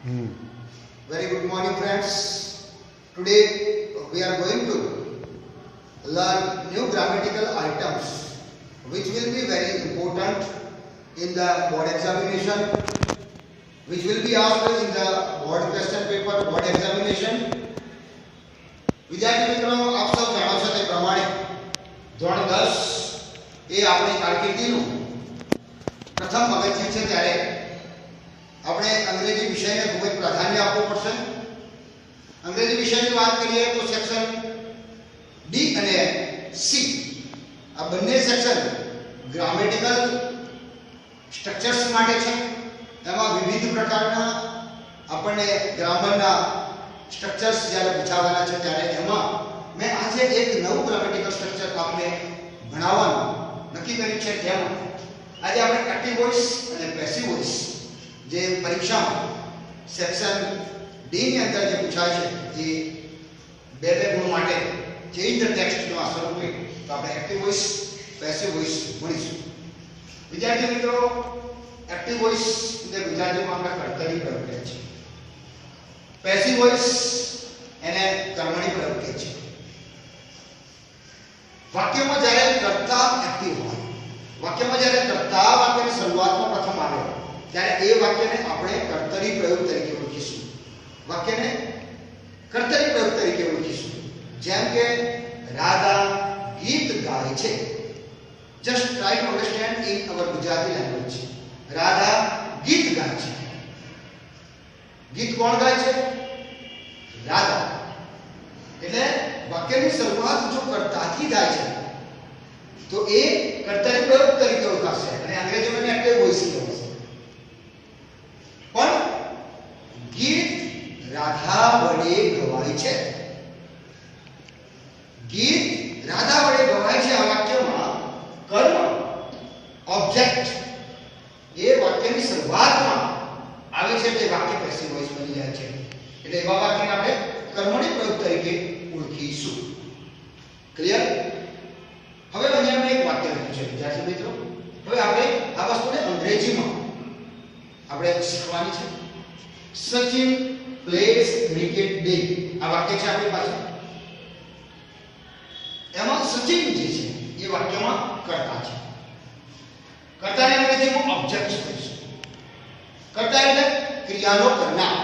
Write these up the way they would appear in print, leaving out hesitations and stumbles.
Very good morning, friends. Today we are going to learn new grammatical items which will be very important in the board examination, which will be asked in the board question paper, board examination. વિદ્યાર્થી મિત્રો, આપ સૌ જાણો છો તે પ્રમાણે ધોરણ 10 એ આપણી કારકિર્દીનું પ્રથમ પગથિયું છે, ત્યારે આપણે અંગ્રેજી વિષયને ખૂબ જ પ્રાધાન્ય આપવું પડશે. અંગ્રેજી વિષયની વાત કરીએ તો સેક્શન ડી અને સી આ બંને સેક્શન ગ્રામેટિકલ સ્ટ્રક્ચર્સ માટે છે. એમાં વિવિધ પ્રકારના આપણને ગ્રામરના સ્ટ્રક્ચર્સ જ્યારે પૂછાવાના છે, ત્યારે એમાં મેં આજે એક નવું ગ્રામેટિકલ સ્ટ્રક્ચર આપને ભણાવવાનું નક્કી કર્યું છે. જેમાં આજે આપણે એક્ટિવ વોઇસ અને પેસિવ વોઇસ જે પરીક્ષામાં સેક્શન ડી ની અંદર જે પૂછાય છે એ બે ગુણ માટે ચેન્જ ધ ટેક્સ્ટનો આ સ્વરૂપે તો આપણે એક્ટિવ વોઇસ પેસિવ વોઇસ ભણીશું. વિદ્યાર્થી મિત્રો, એક્ટિવ વોઇસ એટલે ગુજરાતીમાં આપણે કર્તરી પ્રયોગ કહે છે. પેસિવ વોઇસ એને કર્મણી પ્રયોગ કહે છે. વાક્યમાં જ્યારે કર્તા એક્ટિવ હોય, વાક્યમાં જ્યારે કર્તા વાક્યની શરૂઆતમાં પ્રથમ આવે ત્યારે એ વાક્યને આપણે કર્તરી પ્રયોગ તરીકે ઓળખીશું. વાક્યને કર્તરી પ્રયોગ તરીકે ઓળખીશું. જેમ કે રાધા ગીત ગાય છે. Just try to understand in our Gujarati language. Radha ગીત ગાય છે. ગીત કોણ ગાય છે? રાધા. એટલે વાક્યની શરૂઆત જો કર્તાથી થાય છે તો એ કર્તરી પ્રયોગ તરીકે ઓળખાશે અને અંગ્રેજીમાં એક્ટિવ વોઇસ કહેવાશે. પણ ગીત રાધા વડે ગવાય છે. ગીત રાધા વડે ગવાય છે. આ વાક્યમાં કર્મ ઓબ્જેક્ટ એ વાક્યની શરૂઆતમાં આવે છે તે વાક્ય પેસિવ વોઇસ બની જાય છે. એટલે એવા વાક્યને આપણે કર્મણી પ્રયોગ તરીકે ઓળખીશું. ક્લિયર? હવે અહીંયા એક વાક્ય લખ્યું છે વિદ્યાર્થી મિત્રો. હવે આપણે આ વસ્તુને અંગ્રેજીમાં આપણે શીખવાની છે. સચિન પ્લેસ ક્રિકેટ ડે આ વાક્ય છે આપણી પાસે. એમાં સચિન જે છે એ વાક્યમાં કર્તા છે. કર્તાને અંગ્રેજીમાં ઓબ્જેક્ટ કહીશું. કર્તા એટલે ક્રિયાનો કરનાર.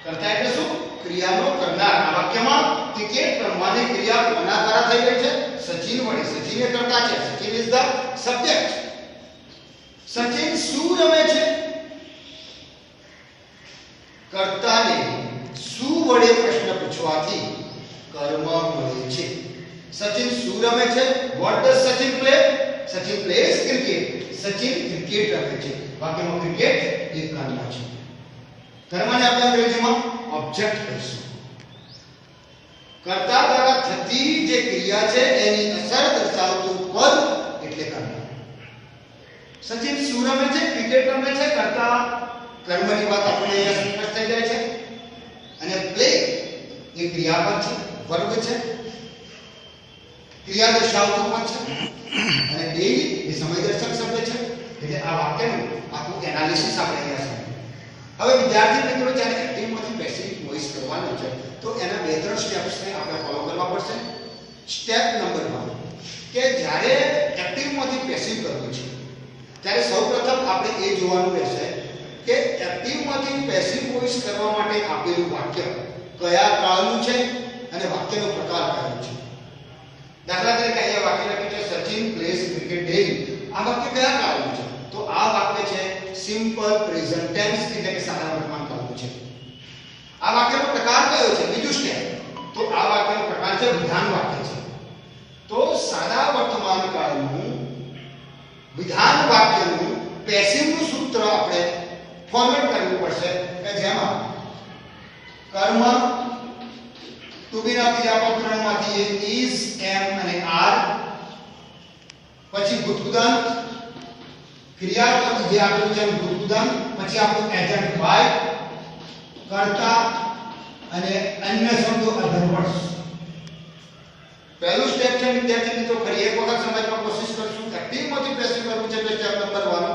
કર્તા એટલે શું? ક્રિયાનો કરનાર. આ વાક્યમાં ક્રિકેટ રમવાની ક્રિયા કોના દ્વારા થઈ રહી છે? સચિન વડે. સચિન એ કર્તા છે. Sachin is the subject. Sachin શું રમે છે? કર્તાને શું વડે પ્રશ્ન પૂછવાથી કર્મ મળે છે. સચિન શું રમે છે? What does Sachin play? Sachin place cricket. Sachin cricket રમે છે. વાક્યમાં ક્રિકેટ એ કર્મ છે. કર્મને આપણે અંગ્રેજીમાં ઓબ્જેક્ટ કહીશું. કર્તા દ્વારા થતી જે ક્રિયા છે એની અસર દર્શાવતું પદ એટલે કર્મ. સચિન શું રમે છે? ક્રિકેટ રમે છે. કર્તા કર્મની વાત આપણે અહીંયા સ્પષ્ટ થઈ જાય છે. અને પ્લે એ ક્રિયાપદ છે, વર્ગ છે, ક્રિયા દર્શાવતું પદ છે. અને ડે એ સમયદર્શક શબ્દ છે. એટલે આ વાક્યનું આખું એનાલિસિસ આપણે અહીંયા સમજીએ. હવે વિદ્યાર્થી મિત્રો, જ્યારે એક્ટિવમાંથી પેસિવ વોઇસ કરવાનો છે તો એના બે ત્રણ સ્ટેપ્સને આપણે ફોલો કરવા પડશે. સ્ટેપ નંબર 1 કે જ્યારે એક્ટિવમાંથી પેસિવ કરવું છે ત્યારે સૌપ્રથમ આપણે એ જોવાનું રહેશે કે એક્ટિવમાંથી પેસિવ વોઇસ કરવા માટે આપેલું વાક્ય કયા કાળનું છે અને વાક્યનો પ્રકાર કયો છે. દાખલા તરીકે અહીંયા વાક્ય લખ્યું છે સચિન પ્લેસ ક્રિકેટ ડેલી. આ વાક્ય કયા કાળનું છે? તો આ વાક્ય છે સિમ્પલ પ્રેઝન્ટ ટેન્સ એટલે કે સાદા વર્તમાન કાળનું છે. આ વાક્યનો પ્રકાર કયો છે? બીજું સ્ટેપ. તો આ વાક્યનો પ્રકાર છે વિધાન વાક્ય છે. તો સાદા વર્તમાન કાળનું વિધાન વાક્યનું પેસિવનું સૂત્ર આપણે ફોર્મેટ કરવું પડશે કે જેમાં કર્મ ટુ બી ના ક્રિયાપદ ત્રણમાંથી એ ઇઝ, એમ અને આર, પછી ભૂતકૃદંત, ક્રિયાપદ જે આપણું છે ભૂતકૃદંત, પછી આપણું એજન્ટ બાય, કર્તા અને અન્ય શબ્દો અધર્વર્સ. પહેલું સ્ટેપ છે વિદ્યાર્થી મિત્રો, ફરી એક વખત સમજવા કોશિશ કરશું. એક્ટિવમાંથી પેસિવ કરવું છે તો સ્ટેપ નંબર 1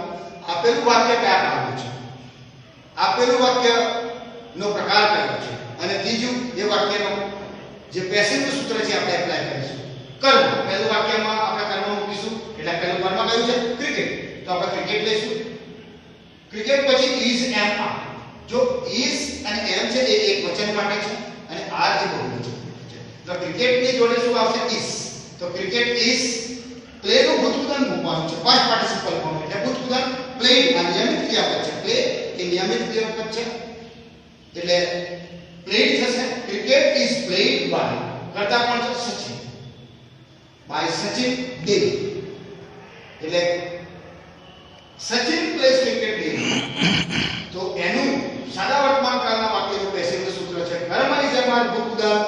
આપેલું વાક્ય કયા કાળનું છે. આપેલું વાક્યનો પ્રકાર કયો છે અને ત્રીજું એ વાક્યનો જે પેસિવનું સૂત્ર છે આપણે એપ્લાય કરીશું. કર્મ પહેલું વાક્યમાં આપણે કર્મ મૂકીશું એટલે પહેલું કર્મ કયું છે ક્રિકેટ, તો આપણે ક્રિકેટ લઈશું. ક્રિકેટ પછી ઇઝ એમ આર, જો ઇઝ અને એમ છે એ એક વચન માટે છે અને આર એ બહુવચન છે. તો ક્રિકેટની જોડે શું આવશે ઇઝ, તો ક્રિકેટ ઇઝ પ્લેનું ભૂતકૃદન મૂકવાનું છે પાસ્ટ પાર્ટિસિપલ ફોર્મ એટલે ભૂતકૃદન પ્લેડ આ નિયમિત ક્રિયાપદ છે. પ્લે એ નિયમિત ક્રિયાપદ છે એટલે પ્લેડ થશે. ક્રિકેટ ઇઝ પ્લેડ બાય કરતા કોણ છે સચિન, બાય સચિન ડેલી એટલે સચિન પ્લેસ ક્રિકેટ ડેલી. તો એનું સાદા વર્તમાન કાળના વાક્યનું પેસિવનું સૂત્ર છે કર્મ ઇઝ એમ આર ભૂતકૃદન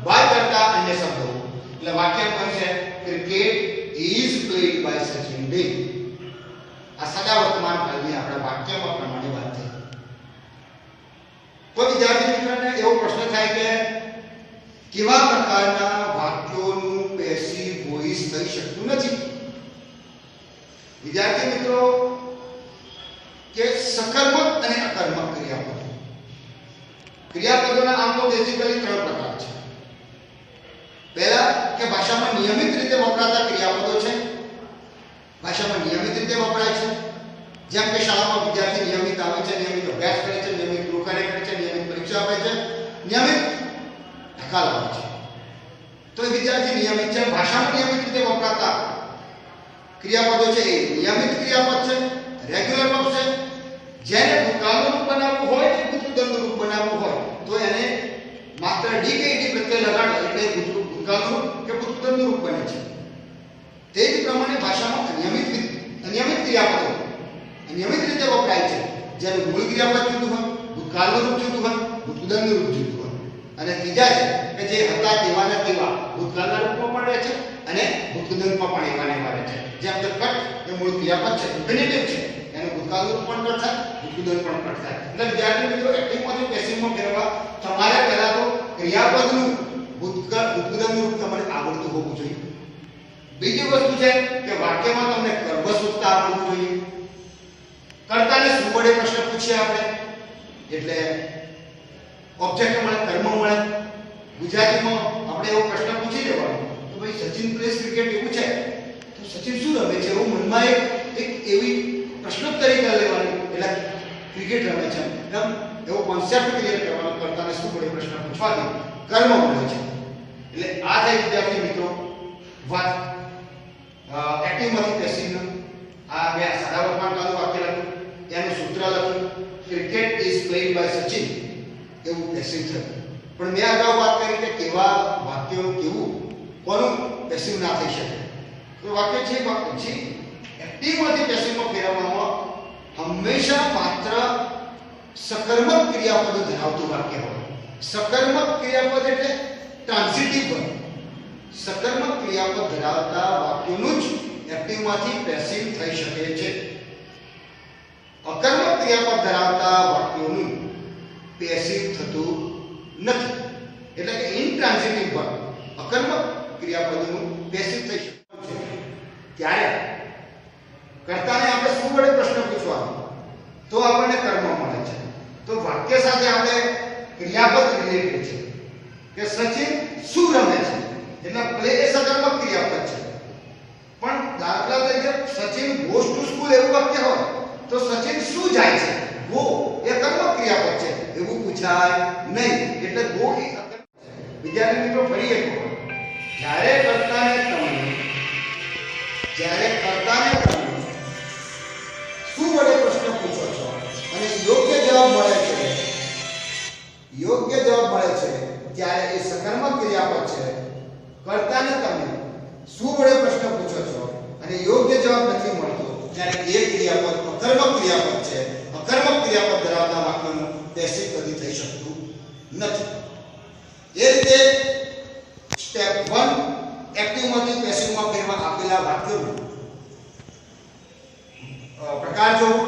બાય કરતા અન્ય શબ્દો એટલે વાક્ય બનશે cricket is played by Sachin daily. આ સાદા વર્તમાન કાળની આપણે વાક્યમાં પ્રમાણે વાત થઈ. તો વિદ્યાર્થી મિત્રોને એવો પ્રશ્ન થાય કે કેવા પ્રકારના વાક્યોનું પેસિવ વોઇસ થઈ શકતું નથી. વિદ્યાર્થી મિત્રો કે સકર્મક અને અકર્મક ક્રિયાપદો. ક્રિયાપદોના આમ તો બેઝિકલી 3 પ્રકાર છે. પહેલા કે ભાષામાં નિયમિત રીતે વપરાતા ક્રિયાપદો છે, ભાષામાં નિયમિત રીતે વપરાય છે. જેમ કે શાળામાં વિદ્યાર્થી નિયમિત આવે છે, નિયમિત અભ્યાસ કરે છે, નિયમિત ગૃહકાર્ય કરે છે, નિયમિત પરીક્ષા આપે છે, નિયમિત ટકા લાવે છે. તો એ વિદ્યાર્થી નિયમિત છે. ભાષામાં નિયમિત રીતે વપરાતા ક્રિયાપદો છે એ નિયમિત ક્રિયાપદ છે, રેગ્યુલર વર્બ છે. જેને ભૂતકાળનું રૂપ બનાવવું હોય કે ભૂતકૃદનનું રૂપ બનાવવું હોય તો એને માત્ર ડી કે ડી પ્રત્યય લગાડો એટલે ભૂતકાળનું કે ભૂતકૃદનનું રૂપ બને છે. તે જ પ્રમાણે ભાષામાં અનિયમિત ક્રિયાપદો નિયમિત રીતે વપરાય છે. જેનું મૂળ ક્રિયાપદ જુદું હોય, ભૂતકાળનું રૂપ જુદું હોય, ભૂતકૃદનનું રૂપ જુદું હોય. અને ત્રીજા છે કે જે હતા તેવાના તેવા ભૂતકાળના રૂપમાં પણ રહે છે અને ભૂતકૃદનમાં પણ એવાને એવા રહે છે. જેમ કે કટ એ મૂળ ક્રિયાપદ છે, ઇન્ફિનિટિવ છે, એનું ભૂતકાળનું રૂપ પણ કટ થાય, ભૂતકૃદન પણ કટ થાય. એટલે વિદ્યાર્થી મિત્રો એક્ટિવમાંથી પેસિવમાં ફેરવવા તમારે પહેલા તો ક્રિયાપદનું ભૂતકૃદનનું રૂપ તમારે આવડતું હોવું જોઈએ. બીજી વસ્તુ છે કે વાક્યમાં તમને કર્મ શોધતા આવડવું જોઈએ. કર્તાને શું વડે પ્રશ્ન પૂછીએ આપણે એટલે ઓબ્જેક્ટ મળે, કર્મ મળે. ગુજરાતીમાં આપણે એવો પ્રશ્ન પૂછી દેવાનો તો ભાઈ સચિન પ્લેસ ક્રિકેટ એવું છે તો સચિન શું રમે છે એવું મનમાં એક એવી પ્રશ્નોત્તરી કરી લેવાની એટલે ક્રિકેટ રમે છે એમ એવો કોન્સેપ્ટ ક્લિયર કરવાનો. કર્તાને શું વડે પ્રશ્ન પૂછવાથી કર્મ મળે છે. એટલે આ થાય વિદ્યાર્થી મિત્રો વાત એક્ટિવમાંથી પેસિવનું. આ બે સાદા વર્તમાન કાળનું વાક્ય લખ્યું, એનું સૂત્ર લખ્યું cricket is played by Sachin એવું પેસિવ થયું. પણ મેં અગાઉ વાત કરી કે કેવા વાક્યો કેવું કોનું પેસિવ ના થઈ શકે. તો વાક્ય છે જે એક્ટિવમાંથી પેસિવમાં ફેરવવામાં હંમેશા માત્ર સકર્મક ક્રિયાપદ ધરાવતું વાક્ય હોય. સકર્મક ક્રિયાપદ એટલે ટ્રાન્ઝિટિવ હોય. સકર્મક ક્રિયાપદ ધરાવતા વાક્યોનું જ એક્ટિવમાંથી પેસિવ થઈ શકે છે. અકર્મક ક્રિયાપદ ધરાવતા વાક્યોનું પેસિવ થતું નથી. એટલે કે ઇન્ટ્રાન્ઝિટિવ વર્બ અકર્મક ક્રિયાપદનું પેસિવ થઈ શકે છે. ત્યારે કર્તાને આપણે શું વડે પ્રશ્ન પૂછવાનો તો આપણને કર્મ મળે છે. તો વાક્ય સાથે આપણે ક્રિયાપદ રિલેટેડ છે કે સચિન શું રમે છે એટલે પ્લે એ સકર્મક ક્રિયાપદ છે. પણ દાખલા તરીકે સચિન ગોઝ ટુ સ્કૂલ એવું વાક્ય હોય તો સચિન શું જાય છે ગો એ કર્મક ક્રિયાપદ છે એવું પૂછાય નહીં. એટલે ગો એ અકર્મક છે. વિદ્યાર્થી મિત્રો ફરી એક વખત જ્યારે કર્તાને તમે શું વડે પ્રશ્ન પૂછો છો અને યોગ્ય જવાબ મળે છે ત્યારે એ સકર્મક ક્રિયાપદ છે. કર્તાને તમે શું વડે પ્રશ્ન પૂછો છો અને યોગ્ય જવાબ નથી મળતો ત્યારે એ ક્રિયાપદ અકર્મક ક્રિયાપદ છે. અકર્મક ક્રિયાપદ ધરાવતા વાક્યનું પેસિવ કદી થઈ શકતું નથી. એ રીતે સ્ટેપ 1 એક્ટિવમાંથી પેસિવમાં ફેરવા આપેલા વાક્યોનો પ્રકાર જોવો,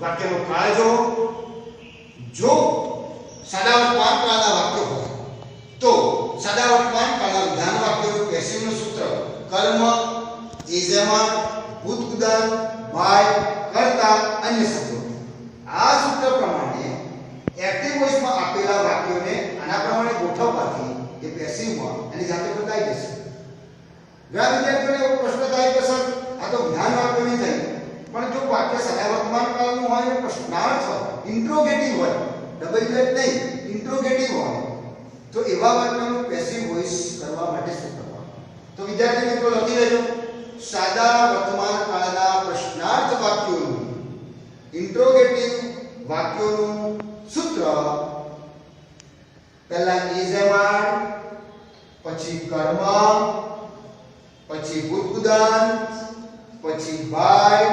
વાક્યનો કાળ જોવો. જો સાદા વર્તમાન કાળના વાક્યો હોય તો સાદા વર્તમાન કાળના વિધાન વાક્યોનું પેસિવનું સૂત્ર કર્મ ઇઝ એમ આર ભૂતકૃદન બાય કર્તા અન્ય શબ્દો. આ સૂત્ર પ્રમાણે ઘણા વિદ્યાર્થીઓને એવો પ્રશ્ન થાય કે સર આ તો જ્ઞાન વાક્યની થઈ, પણ જો વાક્ય સદા વર્તમાન કાળનું હોય અને પ્રશ્નાર્થ હોય, ઇન્ટ્રોગેટિવ હોય, ડબલ ઇલેટ નહીં, ઇન્ટ્રોગેટિવ હોય, તો એવા વાક્યનું પેસિવ વોઇસ કરવા માટે શું કરવાનું? તો વિદ્યાર્થી મિત્રો લખી લેજો, સાદા વર્તમાન કાળના પ્રશ્નાર્થ વાક્યોનું, ઇન્ટ્રોગેટિવ વાક્યોનું સૂત્ર પહેલા ઇઝ એમ આર, પછી કર્મ, પછી ભૂતગુદાન, પછી બાય,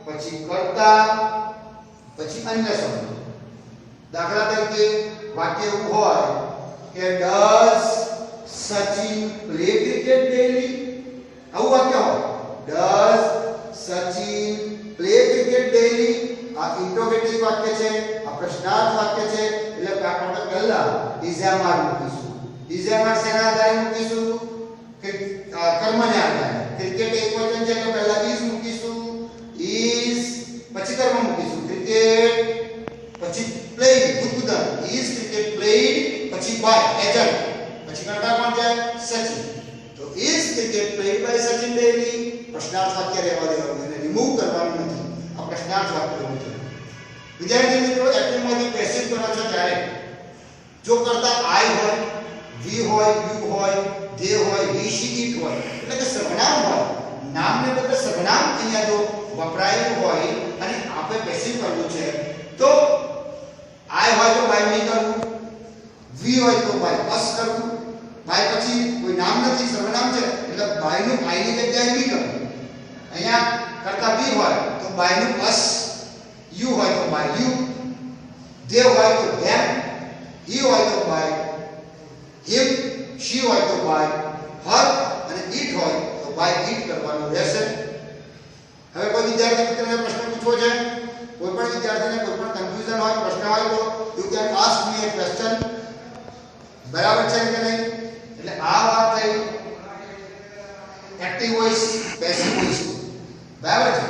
પછી કર્તા, પછી અન્ય શબ્દો. દાખલા તરીકે વાક્ય એવું હોય કે does Sachin play cricket daily? આવું વાક્ય હોય, does Sachin play cricket daily? આ ઇન્ટ્રોગેટિવ વાક્ય છે, આ પ્રશ્નાર્થ વાક્ય છે, એટલે આપણે પહેલા ઇઝ એમ આર મૂકીશું. ઇઝ એમ આર શેના આધારે મૂકીશું? કે કર્મને આધારે. ક્રિકેટ એકવચન છે તો પહેલા ઇઝ મૂકીશું, ઇઝ પછી કર્મ મૂકીશું, ક્રિકેટ પછી પ્લેઇંગ, ભૂતગુદાન, ઇઝ ક્રિકેટ પ્લેઇંગ, પછી બાય એજન્ટ, પછી કર્તા કોણ છે? સચિન. તો is cricket playing by Sachin daily? પ્રશ્નાર્થ વાક્ય રહેવા દેવાનું, એને રિમૂવ કરવાનું નથી. આ પ્રશ્નાર્થ વાક્ય રહેવું જોઈએ. વિદ્યાર્થી મિત્રો એક્ટિવમાંથી પેસિવ કરો છો ત્યારે જો કરતા આઈ હોય, વી હોય, યુ હોય, દે હોય, હી શી ઇટ હોય, એટલે કે સર્વનામ હોય, નામને બદલે સર્વનામ અહીંયા જો વપરાયેલું હોય અને આપણે પેસિવ કરવું છે તો આઈ હોય તો બાય નહીં કરવું, વી હોય તો બાય અસ કરવું, બાય પછી કોઈ નામ નથી, સર્વનામ છે એટલે બાય નું આઈ ની જગ્યાએ વી કરવું. અહીંયા કરતા વી હોય તો બાય નું અસ, યુ હોય તો બાય યુ, દે હોય તો ધેમ, હી હોય તો બાય હિમ, શી હોય તો બાય હર અને ઈટ હોય તો બાય ઈટ કરવાનું રહેશે. હવે કોઈ વિદ્યાર્થી મિત્રને પ્રશ્ન પૂછવો છે, કોઈ પણ વિદ્યાર્થીને કોઈ પણ કન્ફ્યુઝન હોય, પ્રશ્ન હોય તો you can ask me A question. બરાબર છે કે નહીં? એટલે આ વાત થઈ એક્ટિવ વોઇસ, પેસિવ વોઇસ. બરાબર છે.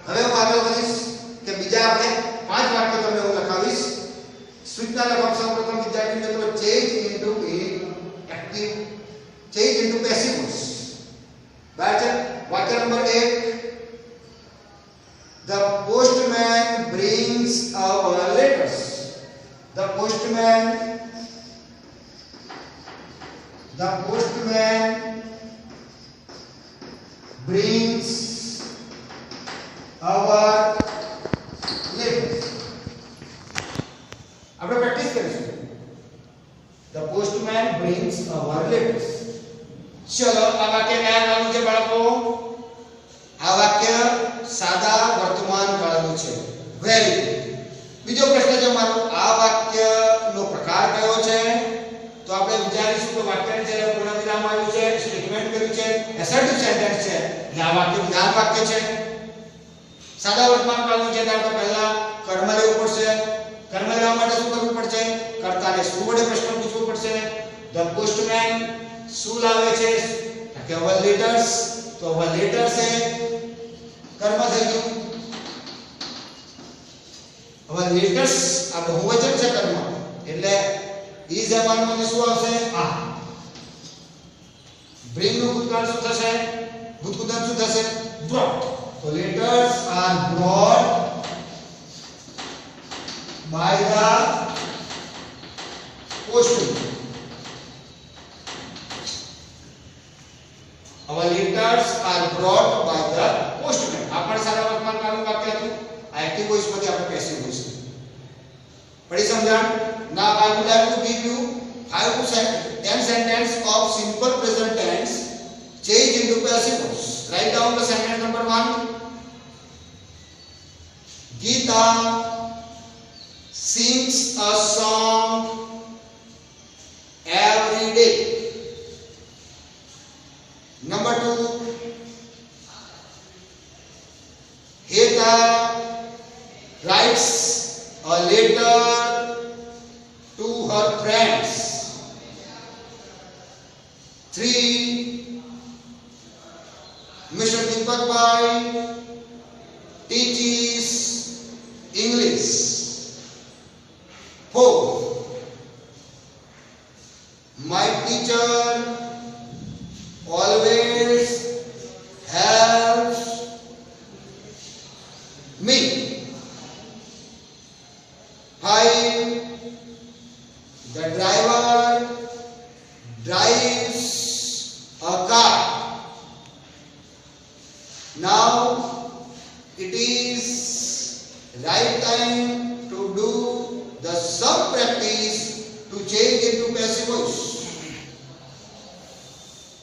હવે હું આગળ વધીશ કે બીજા આપણે 5 વાક્યો તમને હું લખાવીશ. સૂચના લખવા સૌપ્રથમ વિદ્યાર્થી મિત્રો change into active, change into passive voice. બરાબર છે. વાક્ય number 1, the postman brings our letters. The postman brings our letters. આપણે પ્રેક્ટિસ કરીશું. The postman brings our letters. ચલો આ વાક્ય કયા કાળનું છે બાળકો? આ વાક્ય સાદા વર્તમાન કાળનું છે. Very good. બીજો પ્રશ્ન છે મારો, આ વાક્યનો પ્રકાર કયો છે? તો આપણે વિચારીશું કે વાક્યની છે પૂર્ણ વિરામ આવ્યું છે, સ્ટેટમેન્ટ કર્યું છે, એસર્ટિવ સેન્ટેન્સ છે, એટલે આ વાક્ય વિધાન વાક્ય છે. સાદા વર્તમાન કાળનું છે તો પહેલા કર્મ લેવું પડશે. કર્મ લેવા માટે શું કરવું પડશે? કર્તાને શું વડે પ્રશ્ન પૂછવો પડશે? ધ પોસ્ટમેન શું લાવે છે? કે અવર લેટર્સ. તો અવર લેટર્સ છે કર્મ થઈ ગયું. અવર લેટર્સ આ બહુવચન છે કર્મ, એટલે ઇઝ એમ આર માંથી શું આવશે? આ. બ્રિંગ નું ભૂતકાળ શું થશે? ભૂતગુદાન શું થશે? બ્રોટ. તો letters are brought by the postman. Our letters are brought by the postman. આપણ સારા વર્તમાન કાળનું વાક્ય હતું. આ એક્ટિવ વોઇસ માંથી આપણે પેસિવ વોઇસ. પડી સમજણ? Now I would like to give you 5 to 10 sentences of simple present tense change into passive voice. Write down the sentence number 1. Geeta sings a song every day. Number 2, Heta writes a letter to her friends. 3, Mr. Deepak Bhai teaches English. 4, my teacher always 5. The driver drives a car. Now it is right time to do the some practice to change into passive voice.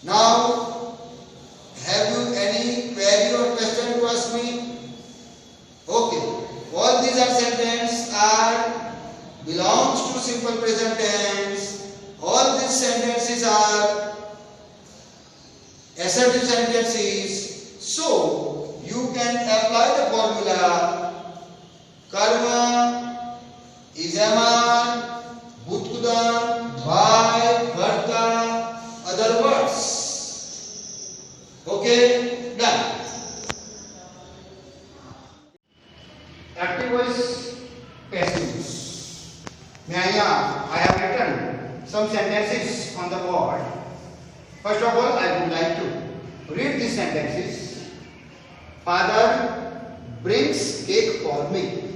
Now, have you any query or question to ask me? Okay. All these are sentences are belongs to simple present tense. All these sentences are assertive sentences. So you can apply the formula karma, izaman, butkudan, by, karta, other words. Okay, done. Active voice, passive voice. I have written some sentences on the board. First of all, I would like to read these sentences. Father brings cake for me.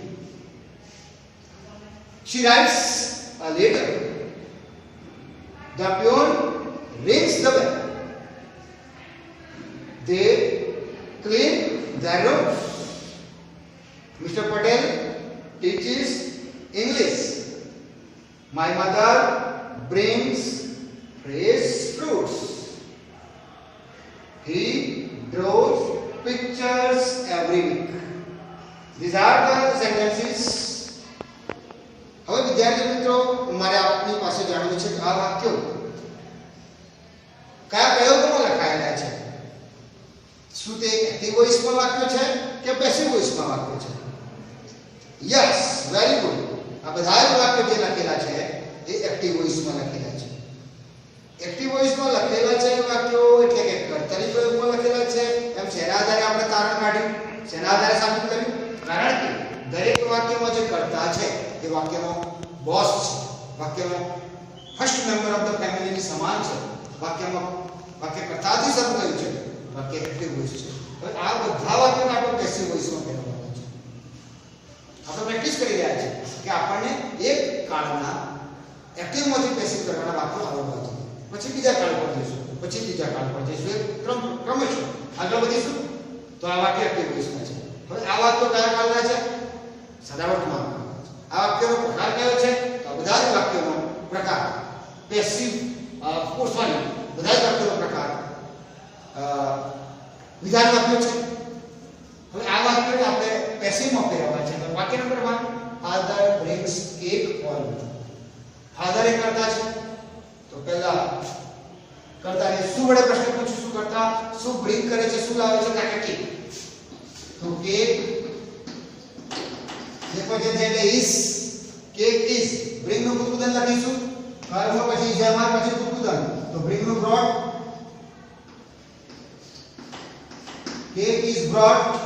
She writes a letter. The peon rings the bell. They clean their rooms. Mr. Patel teaches English. My mother brings fresh fruits. He draws pictures every week. These are the sentences. હવે વિદ્યાર્થી મિત્રો મારે આપની પાસે જાણવું છે કે આ વાક્યો કયા પ્રયોગોમાં લખાયેલા છે. શું તે એક્ટિવ વોઇસમાં વાક્યો છે કે પેસિવ વોઇસમાં વાક્યો છે? Yes, very good. આ બધા જ વાક્યો જે લખેલા છે એ એક્ટિવ વોઇસમાં લખેલા છે. એક્ટિવ વોઇસમાં લખેલા છે એ વાક્યો એટલે કે કર્તરી પ્રયોગમાં લખેલા છે. એમ શેના આધારે આપણે કારણ કાઢ્યું, શેના આધારે સાબિત કર્યું? કારણ કે દરેક વાક્યમાં જે કર્તા છે એ વાક્યનો બોસ છે, વાક્યનો ફર્સ્ટ મેમ્બર ઓફ ધ ફેમિલીની સમાન છે. વાક્યમાં વાક્ય કર્તાથી શરૂ થયું છે, વાક્ય એક્ટિવ વોઇસ છે. હવે આ બધા વાક્યોને આપણે પેસિવ વોઇસમાં ફેરવવાના છે. આપણે પ્રેક્ટિસ કરી રહ્યા છીએ કે આપણને એક કાળના એક્ટિવમાંથી પેસિવ કરવાના વાક્યો આવડવા જોઈએ, પછી બીજા કાળ પર જઈશું, પછી ત્રીજા કાળ પર જઈશું, ક્રમશઃ આગળ વધીશું. તો આ વાક્ય એક્ટિવ વોઇસમાં છે. હવે આ વાક્યો કયા કાળના છે? સદાવર્તમાન. આ વાક્યનો પ્રકાર કયો છે? તો બધા જ વાક્યોનો પ્રકાર પેસિવ બધા જ વાક્યોનો પ્રકાર વિધાન વાક્યો છે. હવે આ વાક્યને આપણે પેસિવમાં ફેરવવા છે. તો વાક્ય number 1, father brings cake for me. Father એ કરતા છે. તો પહેલા કરતાને શું વડે પ્રશ્ન પૂછું? કરતા શું બ્રિંગ કરે છે, શું લાવે છે? કે કેક. તો કેક देखो जे એટલે is, કેક is, bring નું બુદ્ધુદાન લખીશું. કર્મ પછી જેમાં પછી બુદ્ધુદાન. તો bring નું brought. Cake is brought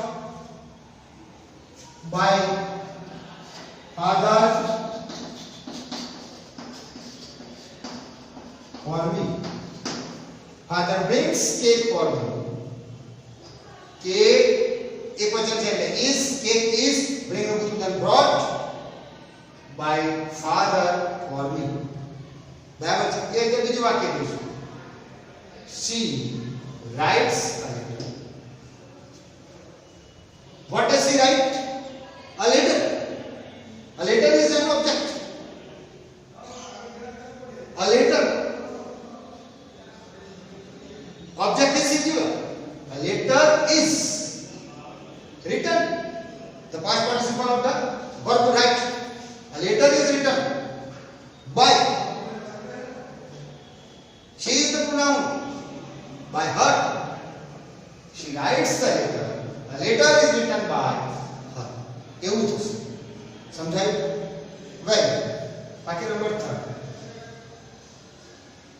by father for me. Father brings cake for me. Cake એક વચન છે એટલે is, cake is, bring નું બુદ્ધુદાન brought by father for me. બરાબર છે. એ રીતે બીજું વાક્ય જોઈશું. She writes a letter. What does she write? A letter. A letter is an object. A letter. Object is singular. A letter is written. The past participle of the verb to write. A letter is written by. She is the pronoun. By her. She writes the letter. A letter is written by her. એવું થશે. સમજાયું? વેલ. બાકી number 3.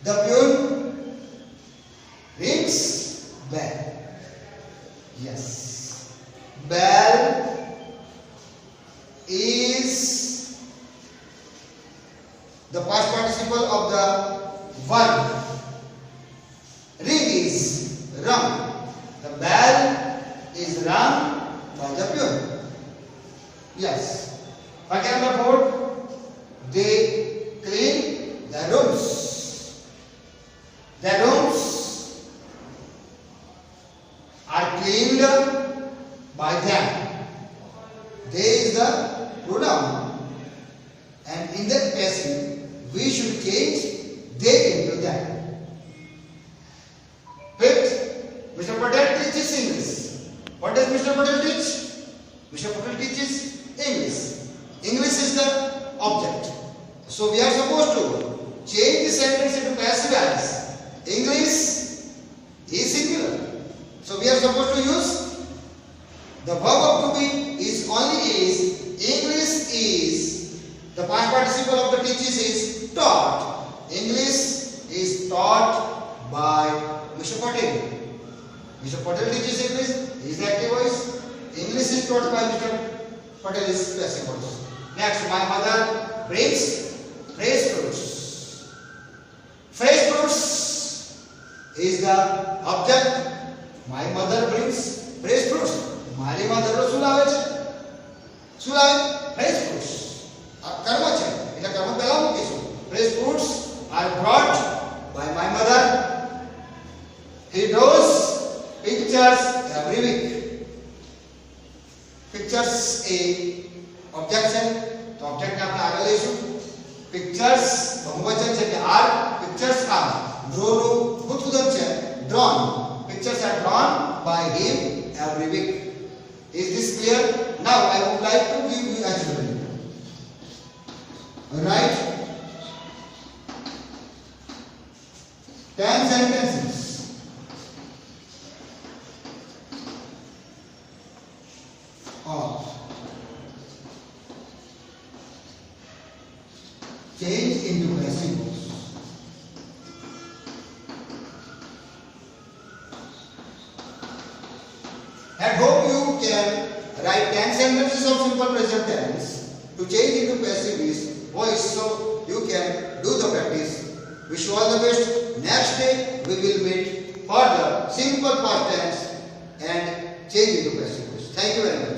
The peon rings bell. Yes. Bell is the past participle of the verb. Ring is rung. The bell is rung by the peon. Yes. Vakya number 4. in the passive we should change they into that. Fifth, Mr. Patel teaches English. What does Mr. Patel teach? Mr. Patel teaches English. English is the object. So we are supposed to change the sentence into passive as English is singular. So we are supposed to use the verb of to be is only is. English is. The past participle of the teaches is taught. English is taught by Mr. Patel. Mr. Patel teaches English. He is the active voice. English is taught by Mr. Patel is passive voice. Next, my mother brings fresh fruits. Fresh fruits is the object. My mother brings fresh fruits. મારી mother શું લાવે છે? શું લાવે? Fresh fruits. આ કર્મ છે. એટલે કર્મ પહેલા મૂકીશું. Fresh fruits are brought by my mother. He draws pictures every week. Pictures a object છે. તો object ને આપણે આગળ લઈશું. Pictures બહુવચન છે કે are. Pictures are. Draw નું ભૂતપૂર્વ છે. Drawn. Pictures are drawn by him every week. Is this clear? Now I would like to give you a children. Write 10 sentences of change into passive voice. I hope you can write 10 sentences of simple present tense to change into passive voice, so you can do the practice. Wish you all the best. Next day we will meet for the simple past tense and change into passive voice. Thank you very much.